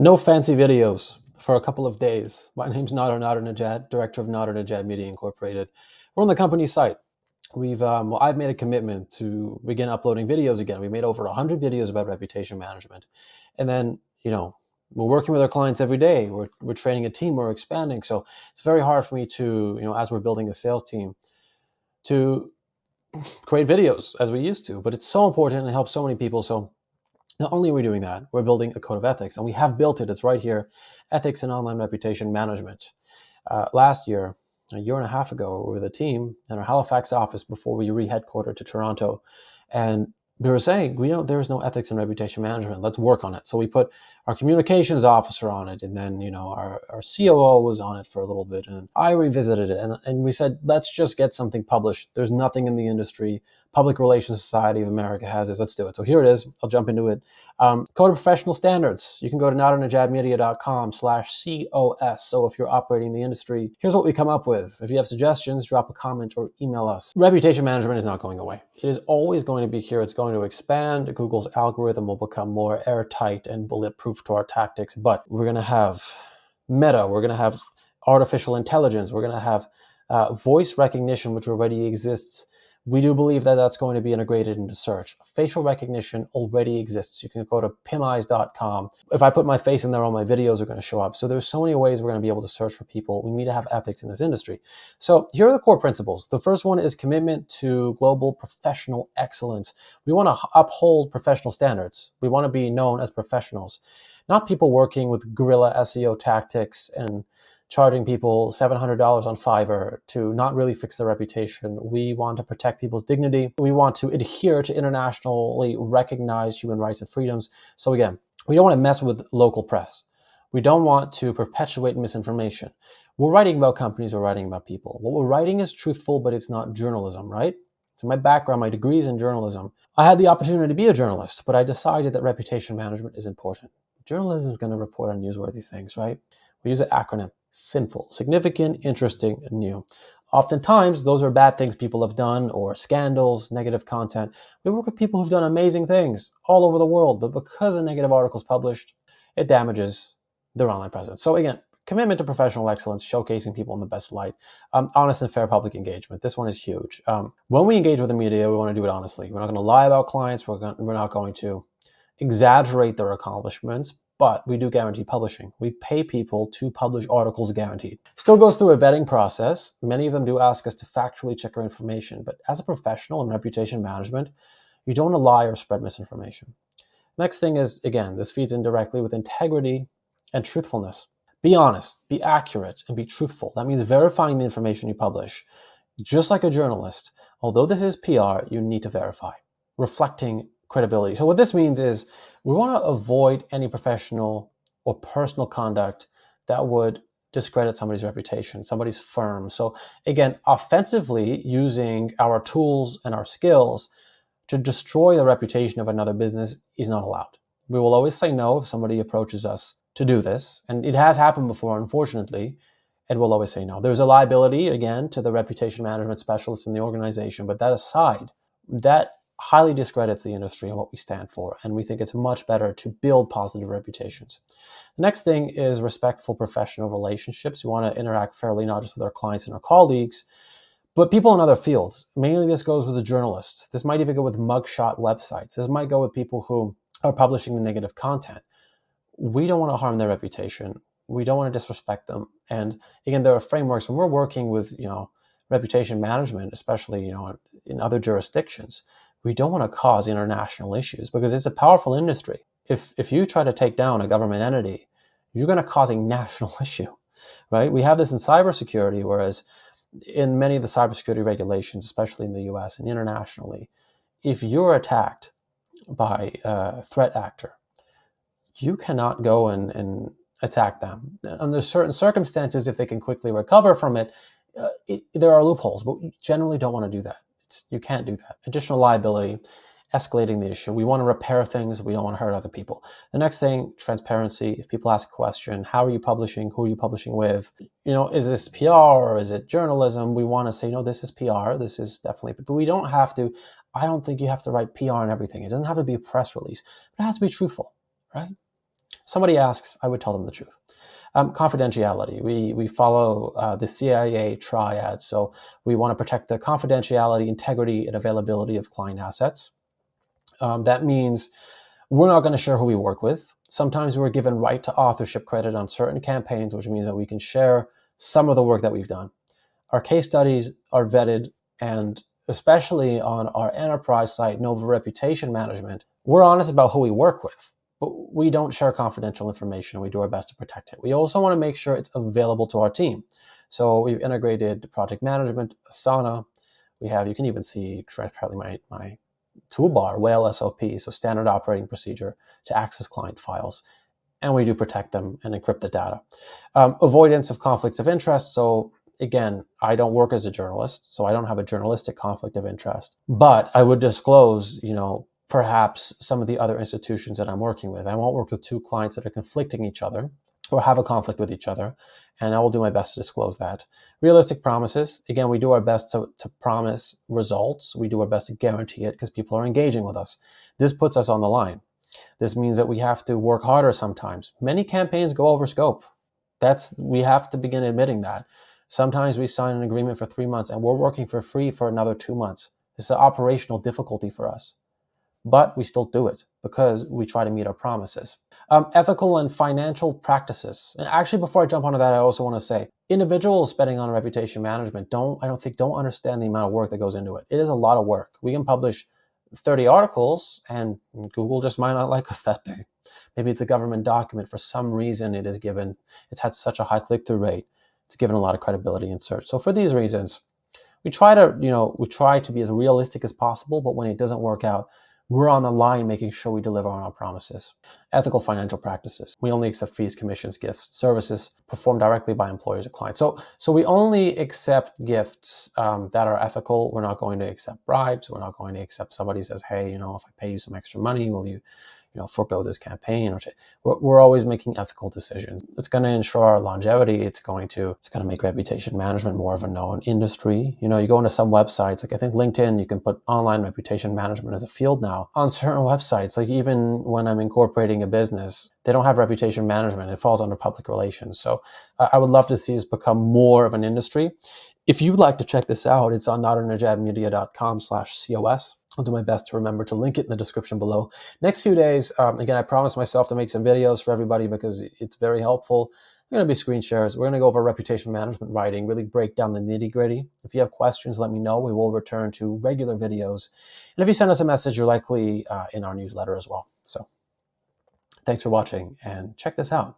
No fancy videos for a couple of days. My name's Nadernejad, director of Nadernejad Media Incorporated. We're on the company site. I've made a commitment to begin uploading videos again. We made over 100 videos about reputation management, and then we're working with our clients every day. We're training a team. We're expanding, so it's very hard for me to as we're building a sales team to create videos as we used to. But it's so important and it helps so many people. So not only are we doing that, we're building a code of ethics, and we have built it. It's right here, Ethics in Online Reputation Management. Last year, a year and a half ago, we were with a team in our Halifax office before we re-headquartered to Toronto, and we were saying, there is no ethics in reputation management. Let's work on it. So we put our communications officer on it, and then our COO was on it for a little bit, and I revisited it, and we said, let's just get something published. There's nothing in the industry. Public Relations Society of America has this. Let's do it. So here it is. I'll jump into it. Code of Professional Standards. You can go to nadernejadmedia.com/COS. So if you're operating in the industry, here's what we come up with. If you have suggestions, drop a comment or email us. Reputation management is not going away. It is always going to be here. It's going to expand. Google's algorithm will become more airtight and bulletproof to our tactics. But we're going to have Meta. We're going to have artificial intelligence. We're going to have voice recognition, which already exists. We do believe that that's going to be integrated into search. Facial recognition already exists. You can go to pimeyes.com. If I put my face in there, all my videos are going to show up. So there's so many ways we're going to be able to search for people. We need to have ethics in this industry. So here are the core principles. The first one is commitment to global professional excellence. We want to uphold professional standards. We want to be known as professionals, not people working with guerrilla SEO tactics and charging people $700 on Fiverr to not really fix their reputation. We want to protect people's dignity. We want to adhere to internationally recognized human rights and freedoms. So again, we don't want to mess with local press. We don't want to perpetuate misinformation. We're writing about companies, we're writing about people. What we're writing is truthful, but it's not journalism, right? So my background, my degree is in journalism. I had the opportunity to be a journalist, but I decided that reputation management is important. Journalism is going to report on newsworthy things, right? We use an acronym. Sinful, significant, interesting, new. Oftentimes, those are bad things people have done or scandals, negative content. We work with people who've done amazing things all over the world, but because a negative article is published, it damages their online presence. So again, commitment to professional excellence, showcasing people in the best light, honest and fair public engagement. This one is huge. When we engage with the media, we want to do it honestly. We're not going to lie about clients. We're not going to exaggerate their accomplishments, but we do guarantee publishing. We pay people to publish articles guaranteed. Still goes through a vetting process. Many of them do ask us to factually check our information, but as a professional in reputation management, you don't want to lie or spread misinformation. Next thing is, again, this feeds in directly with integrity and truthfulness. Be honest, be accurate, and be truthful. That means verifying the information you publish. Just like a journalist, although this is PR, you need to verify, reflecting credibility. So what this means is we want to avoid any professional or personal conduct that would discredit somebody's reputation, somebody's firm. So again, offensively using our tools and our skills to destroy the reputation of another business is not allowed. We will always say no if somebody approaches us to do this. And it has happened before, unfortunately, and we'll always say no. There's a liability, again, to the reputation management specialists in the organization. But that aside, that highly discredits the industry and what we stand for. And we think it's much better to build positive reputations. The next thing is respectful professional relationships. We want to interact fairly, not just with our clients and our colleagues, but people in other fields. Mainly this goes with the journalists. This might even go with mugshot websites. This might go with people who are publishing the negative content. We don't want to harm their reputation. We don't want to disrespect them. And again, there are frameworks when we're working with, reputation management, especially, in other jurisdictions. We don't want to cause international issues because it's a powerful industry. If you try to take down a government entity, you're going to cause a national issue, right? We have this in cybersecurity, whereas in many of the cybersecurity regulations, especially in the US and internationally, if you're attacked by a threat actor, you cannot go and attack them. Under certain circumstances, if they can quickly recover from it, there are loopholes, but we generally don't want to do that. You can't do that. Additional liability, escalating the issue. We want to repair things. We don't want to hurt other people. The next thing, transparency. If people ask a question, how are you publishing? Who are you publishing with? Is this PR or is it journalism? We want to say, no, this is PR. This is definitely, but we don't have to, I don't think you have to write PR and everything. It doesn't have to be a press release, but it has to be truthful, right? somebody asks, I would tell them the truth. Confidentiality. We follow the CIA triad. So we want to protect the confidentiality, integrity, and availability of client assets. That means we're not going to share who we work with. Sometimes we're given right to authorship credit on certain campaigns, which means that we can share some of the work that we've done. Our case studies are vetted, and especially on our enterprise site, Nova Reputation Management, we're honest about who we work with, but we don't share confidential information. We do our best to protect it. We also want to make sure it's available to our team. So we've integrated project management, Asana. You can even see transparently my toolbar, Whale SOP, so standard operating procedure to access client files. And we do protect them and encrypt the data. Avoidance of conflicts of interest. So again, I don't work as a journalist, so I don't have a journalistic conflict of interest, but I would disclose, perhaps some of the other institutions that I'm working with. I won't work with two clients that are conflicting each other or have a conflict with each other, and I will do my best to disclose that. Realistic promises. Again, we do our best to promise results. We do our best to guarantee it because people are engaging with us. This puts us on the line. This means that we have to work harder sometimes. Many campaigns go over scope. We have to begin admitting that. Sometimes we sign an agreement for 3 months and we're working for free for another 2 months. This is an operational difficulty for us, but we still do it because we try to meet our promises. Ethical and financial practices. And actually, before I jump onto that, I also want to say individuals spending on reputation management don't understand the amount of work that goes into it. It is a lot of work. We can publish 30 articles and Google just might not like us that day. Maybe it's a government document. For some reason, it's had such a high click-through rate. It's given a lot of credibility in search. So for these reasons, we try to be as realistic as possible, but when it doesn't work out, we're on the line making sure we deliver on our promises. Ethical financial practices. We only accept fees, commissions, gifts, services performed directly by employers or clients. So we only accept gifts that are ethical. We're not going to accept bribes. We're not going to accept somebody says, hey, if I pay you some extra money, will you forego this campaign? We're always making ethical decisions. It's going to ensure our longevity. It's going to make reputation management more of a known industry. You go into some websites, like I think LinkedIn, you can put online reputation management as a field now. On certain websites, like even when I'm incorporating a business, they don't have reputation management. It falls under public relations. So I would love to see this become more of an industry. If you'd like to check this out, it's on nadernejadmedia.com/COS. I'll do my best to remember to link it in the description below. Next few days, again, I promised myself to make some videos for everybody because it's very helpful. They're going to be screen shares. We're going to go over reputation management writing, really break down the nitty-gritty. If you have questions, let me know. We will return to regular videos. And if you send us a message, you're likely in our newsletter as well. So thanks for watching and check this out.